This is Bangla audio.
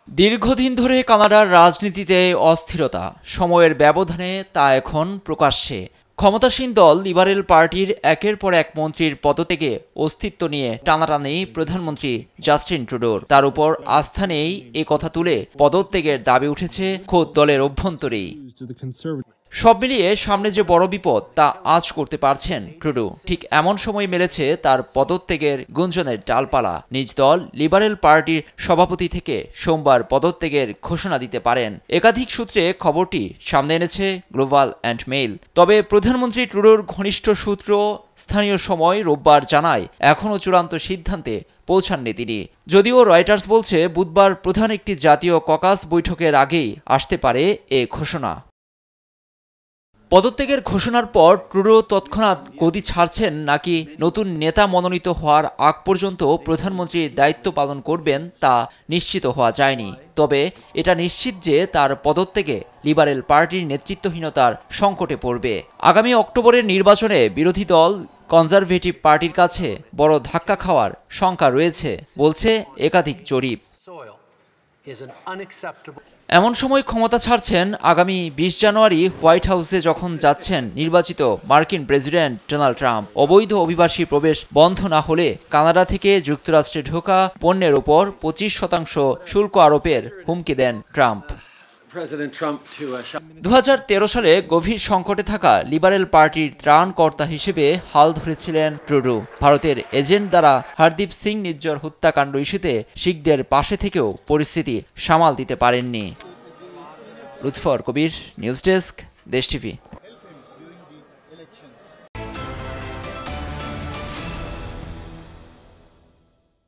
দীর্ঘদিন ধরে কানাডার রাজনীতিতে অস্থিরতা, সময়ের ব্যবধানে তা এখন প্রকাশ্যে। ক্ষমতাসীন দল লিবারেল পার্টির একের পর এক মন্ত্রীর পদত্যাগে অস্তিত্ব নিয়ে টানাটানি প্রধানমন্ত্রী জাস্টিন ট্রুডোর। তার উপর আস্থা নেই এ কথা তুলে পদত্যাগের দাবি উঠেছে খোদ দলের অভ্যন্তরেই। সব মিলিয়ে সামনে যে বড় বিপদ তা আঁচ করতে পারছেন ট্রুডো। ঠিক এমন সময় মেলেছে তার পদত্যাগের গুঞ্জনের ডালপালা। নিজ দল লিবারেল পার্টির সভাপতি থেকে সোমবার পদত্যাগের ঘোষণা দিতে পারেন। একাধিক সূত্রে খবরটি সামনে এনেছে গ্লোবাল অ্যান্ড মেইল। তবে প্রধানমন্ত্রী ট্রুডোর ঘনিষ্ঠ সূত্র স্থানীয় সময় রোববার জানায় এখনও চূড়ান্ত সিদ্ধান্তে পৌঁছাননি তিনি। যদিও রয়টার্স বলছে বুধবার প্রধান একটি জাতীয় ককাস বৈঠকের আগেই আসতে পারে এ ঘোষণা। পদত্যাগের ঘোষণার পর ট্রুডো তৎক্ষণাৎ গদি ছাড়ছেন নাকি নতুন নেতা মনোনীত হওয়ার আগ পর্যন্ত প্রধানমন্ত্রীর দায়িত্ব পালন করবেন তা নিশ্চিত হওয়া যায়নি। তবে এটা নিশ্চিত যে তার পদত্যাগে লিবারেল পার্টির নেতৃত্বহীনতার সংকটে পড়বে। আগামী অক্টোবরের নির্বাচনে বিরোধী দল কনজারভেটিভ পার্টির কাছে বড় ধাক্কা খাওয়ার শঙ্কা রয়েছে বলছে একাধিক জরিপ। এমন সময় ক্ষমতা ছাড়ছেন আগামী ২০ জানুয়ারি হোয়াইট হাউসে যখন যাচ্ছেন নির্বাচিত মার্কিন প্রেসিডেন্ট ডোনাল্ড ট্রাম্প। অবৈধ অভিবাসী প্রবেশ বন্ধ না হলে কানাডা থেকে যুক্তরাষ্ট্রে ঢোকা পণ্যের ওপর ২৫% শুল্ক আরোপের হুমকি দেন ট্রাম্প। ২০১৩ সালে গভীর সংকটে থাকা লিবারেল পার্টির ত্রাণকর্তা হিসেবে হাল ধরেছিলেন ট্রুডো। ভারতের এজেন্ট দ্বারা হরদীপ সিং নিজ্জর হত্যাকাণ্ড ইস্যুতে শিখদের পাশে থেকেও পরিস্থিতি সামাল দিতে পারেননি। লুৎফর কবির, নিউজ ডেস্ক, দেশ টিভি।